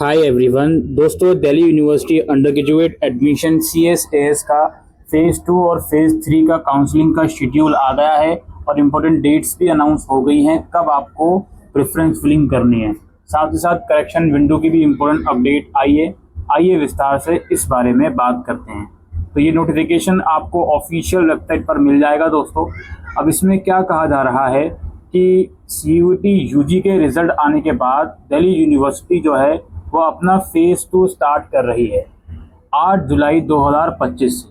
Hi everyone दोस्तों, Delhi university under graduate admission CSAS का phase 2 और फेज़ 3 का काउंसलिंग का शेड्यूल आ गया है और इम्पोर्टेंट डेट्स भी अनाउंस हो गई हैं कब आपको प्रेफरेंस फिलिंग करनी है। साथ ही साथ करेक्शन विंडो की भी इम्पोर्टेंट अपडेट आई है। आइए विस्तार से इस बारे में बात करते हैं। तो ये नोटिफिकेशन आपको ऑफिशियल वेबसाइट पर मिल जाएगा दोस्तों। अब इसमें क्या कहा जा रहा है कि CUET UG के रिजल्ट आने के बाद दिल्ली यूनिवर्सिटी जो है वो अपना फेज़ 2 स्टार्ट कर रही है 8 जुलाई 2025 से।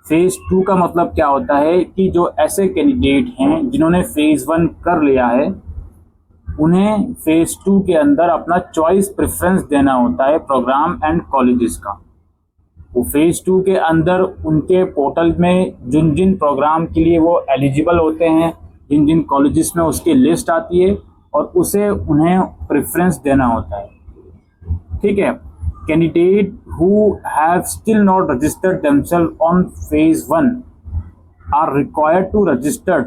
फेज़ 2 का मतलब क्या होता है कि जो ऐसे कैंडिडेट हैं जिन्होंने फेज़ 1 कर लिया है उन्हें फेज़ 2 के अंदर अपना चॉइस प्रेफरेंस देना होता है प्रोग्राम एंड कॉलेजेस का। वो फेज़ 2 के अंदर उनके पोर्टल में जिन जिन प्रोग्राम के लिए वो एलिजिबल होते हैं, जिन जिन कॉलेजेस में उसकी लिस्ट आती है और उसे उन्हें प्रेफरेंस देना होता है। ठीक है। Candidate who have still not registered themselves on phase 1 are required to registered,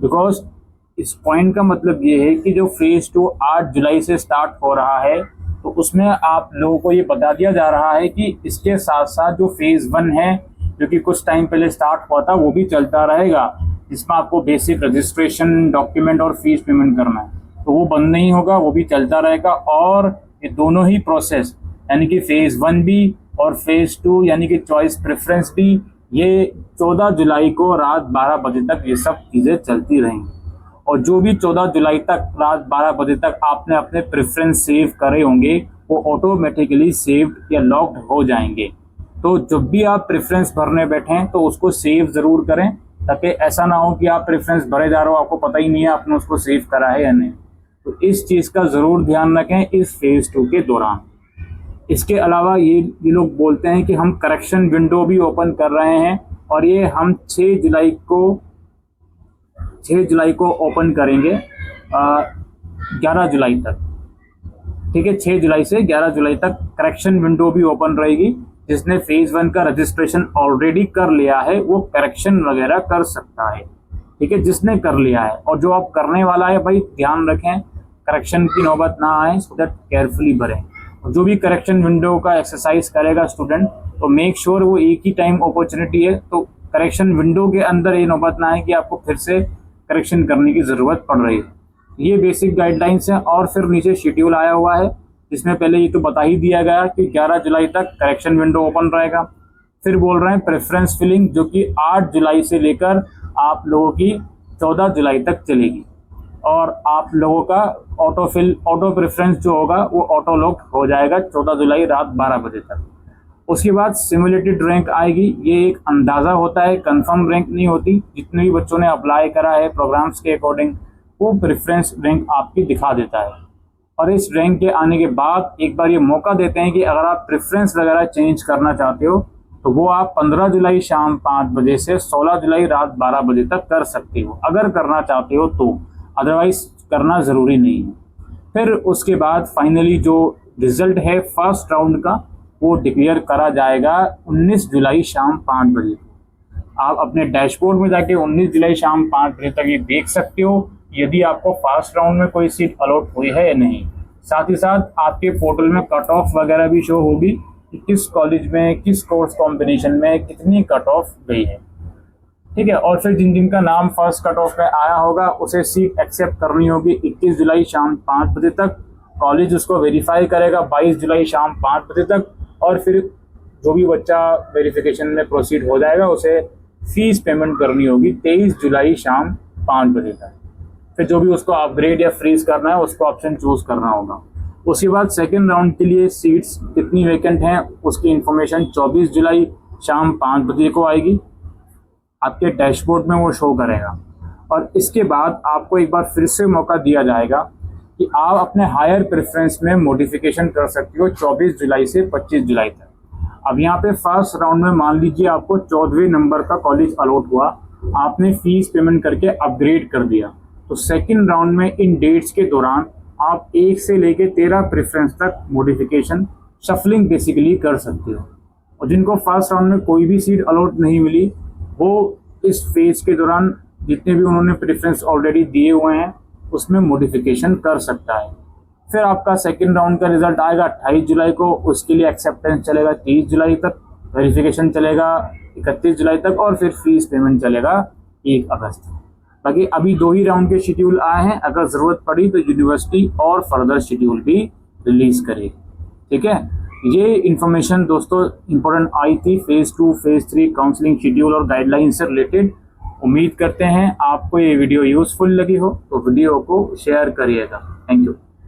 because इस पॉइंट का मतलब ये है कि जो फेज़ 2 8 जुलाई से स्टार्ट हो रहा है तो उसमें आप लोगों को ये बता दिया जा रहा है कि इसके साथ साथ जो फेज़ 1 है जो कि कुछ टाइम पहले स्टार्ट हुआ था वो भी चलता रहेगा, जिसमें आपको बेसिक रजिस्ट्रेशन डॉक्यूमेंट और फीस पेमेंट करना है, तो वो बंद नहीं होगा, वो भी चलता रहेगा। और ये दोनों ही प्रोसेस यानी कि फेज़ 1 भी और फेज़ 2 यानी कि चॉइस प्रेफरेंस भी, ये 14 जुलाई को रात 12 बजे तक ये सब चीज़ें चलती रहेंगी। और जो भी 14 जुलाई तक रात 12 बजे तक आपने अपने प्रेफरेंस सेव करे होंगे वो ऑटोमेटिकली सेव्ड या लॉक्ड हो जाएंगे। तो जब भी आप प्रेफरेंस भरने बैठें तो उसको सेव ज़रूर करें, ताकि ऐसा ना हो कि आप प्रेफरेंस भरे जा रहे हो, आपको पता ही नहीं है आपने उसको सेव करा है या नहीं। तो इस चीज़ का ज़रूर ध्यान रखें इस फेज़ 2 के दौरान। इसके अलावा ये लोग बोलते हैं कि हम करेक्शन विंडो भी ओपन कर रहे हैं और ये हम 6 जुलाई को ओपन करेंगे 11 जुलाई तक। ठीक है, 6 जुलाई से 11 जुलाई तक करेक्शन विंडो भी ओपन रहेगी। जिसने फेज़ 1 का रजिस्ट्रेशन ऑलरेडी कर लिया है वो करेक्शन वगैरह कर सकता है। ठीक है, जिसने कर लिया है, और जो आप करने वाला है भाई ध्यान रखें करेक्शन की नौबत ना आए, सो दैट केयरफुली भरें। जो भी करेक्शन विंडो का एक्सरसाइज करेगा स्टूडेंट तो मेक श्योर वो एक ही टाइम अपॉर्चुनिटी है, तो करेक्शन विंडो के अंदर ये नौबत ना आए कि आपको फिर से करेक्शन करने की ज़रूरत पड़ रही है। ये बेसिक गाइडलाइंस हैं। और फिर नीचे शेड्यूल आया हुआ है जिसमें पहले ये तो बता ही दिया गया कि 11 जुलाई तक करेक्शन विंडो ओपन रहेगा। फिर बोल रहे हैं प्रेफरेंस फिलिंग जो कि 8 जुलाई से लेकर आप लोगों की 14 जुलाई तक चलेगी, और आप लोगों का ऑटो प्रेफरेंस जो होगा वो ऑटो लॉक हो जाएगा 14 जुलाई रात 12 बजे तक। उसके बाद सिमुलेटेड रैंक आएगी। ये एक अंदाज़ा होता है, कंफर्म रैंक नहीं होती। जितने भी बच्चों ने अप्लाई करा है प्रोग्राम्स के अकॉर्डिंग वो प्रेफरेंस रैंक आपकी दिखा देता है। और इस रैंक के आने के बाद एक बार ये मौका देते हैं कि अगर आप प्रेफरेंस वगैरह चेंज करना चाहते हो तो वो आप 15 जुलाई शाम 5 बजे से 16 जुलाई रात 12 बजे तक कर सकते हो, अगर करना चाहते हो तो, अदरवाइज करना ज़रूरी नहीं है। फिर उसके बाद फाइनली जो रिज़ल्ट है फर्स्ट राउंड का वो डिक्लेयर करा जाएगा 19 जुलाई शाम 5 बजे। आप अपने डैशबोर्ड में जाके 19 जुलाई शाम 5 बजे तक ये देख सकते हो यदि आपको फर्स्ट राउंड में कोई सीट अलॉट हुई है या नहीं। साथ ही साथ आपके पोर्टल में कट ऑफ वगैरह भी शो होगी कि किस कॉलेज में किस कोर्स कॉम्बिनेशन में कितनी कट ऑफ गई है। ठीक है, और फिर जिन जिन का नाम फर्स्ट कट ऑफ में आया होगा उसे सीट एक्सेप्ट करनी होगी 21 जुलाई शाम 5 बजे तक। कॉलेज उसको वेरीफाई करेगा 22 जुलाई शाम 5 बजे तक, और फिर जो भी बच्चा वेरिफिकेशन में प्रोसीड हो जाएगा उसे फीस पेमेंट करनी होगी 23 जुलाई शाम 5 बजे तक। फिर जो भी उसको अपग्रेड या फ्रीज करना है उसको ऑप्शन चूज करना होगा। उसके बाद सेकेंड राउंड के लिए सीट्स कितनी वैकेंट हैं उसकी इन्फॉर्मेशन 24 जुलाई शाम 5 बजे को आएगी, आपके डैशबोर्ड में वो शो करेगा। और इसके बाद आपको एक बार फिर से मौका दिया जाएगा कि आप अपने हायर प्रेफरेंस में मॉडिफिकेशन कर सकते हो 24 जुलाई से 25 जुलाई तक। अब यहाँ पे फर्स्ट राउंड में मान लीजिए आपको 14वें नंबर का कॉलेज अलॉट हुआ, आपने फीस पेमेंट करके अपग्रेड कर दिया, तो सेकंड राउंड में इन डेट्स के दौरान आप 1 से लेके 13 प्रेफरेंस तक मॉडिफिकेशन शफलिंग बेसिकली कर सकते हो। और जिनको फर्स्ट राउंड में कोई भी सीट अलॉट नहीं मिली वो इस फेज के दौरान जितने भी उन्होंने प्रेफरेंस ऑलरेडी दिए हुए हैं उसमें मॉडिफिकेशन कर सकता है। फिर आपका सेकेंड राउंड का रिजल्ट आएगा 28 जुलाई को, उसके लिए एक्सेप्टेंस चलेगा 30 जुलाई तक, वेरिफिकेशन चलेगा 31 जुलाई तक, और फिर फीस पेमेंट चलेगा 1 अगस्त तक। बाकी अभी 2 ही राउंड के शेड्यूल आए हैं, अगर ज़रूरत पड़ी तो यूनिवर्सिटी और फर्दर शेड्यूल भी रिलीज करेगी। ठीक है, ये इन्फॉर्मेशन दोस्तों इंपॉर्टेंट आई थी फेज़ 2 फेज़ 3 काउंसलिंग शेड्यूल और गाइडलाइन से रिलेटेड। उम्मीद करते हैं आपको ये वीडियो यूजफुल लगी हो, तो वीडियो को शेयर करिएगा। Thank you.